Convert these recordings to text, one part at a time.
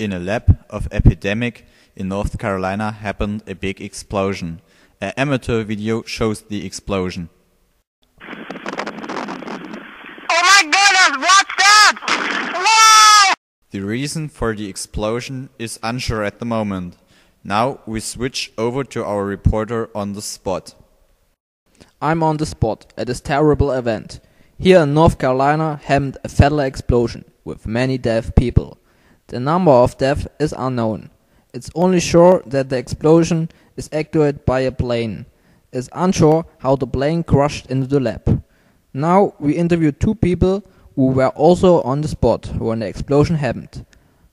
In a lab of epidemic in North Carolina happened a big explosion. An amateur video shows the explosion. Oh my goodness, what's that? Whoa! The reason for the explosion is unsure at the moment. Now we switch over to our reporter on the spot. I'm on the spot at this terrible event. Here in North Carolina happened a fatal explosion with many dead people. The number of deaths is unknown. It's only sure that the explosion is actuated by a plane. It's unsure how the plane crashed into the lab. Now we interview two people who were also on the spot when the explosion happened.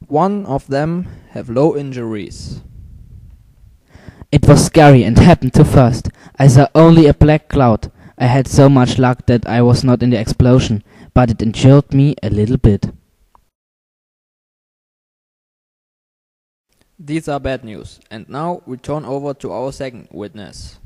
One of them have low injuries. It was scary and happened too fast. I saw only a black cloud. I had so much luck that I was not in the explosion, but it injured me a little bit. These are bad news. And now we turn over to our second witness.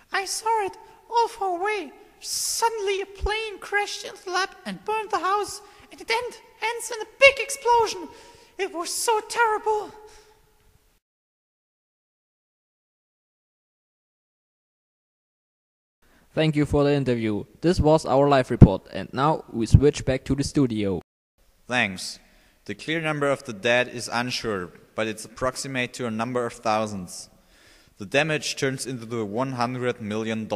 I saw it all far away. Suddenly a plane crashed into the lab and burned the house, and it ends in a big explosion. It was so terrible. Thank you for the interview. This was our live report, and now we switch back to the studio. Thanks. The clear number of the dead is unsure, but it's approximate to a number of thousands. The damage turns into the $100 million.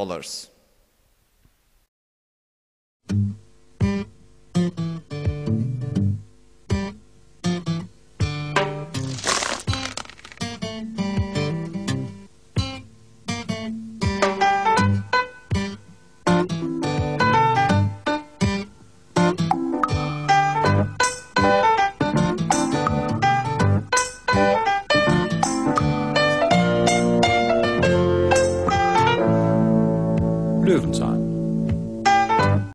Löwenzahn.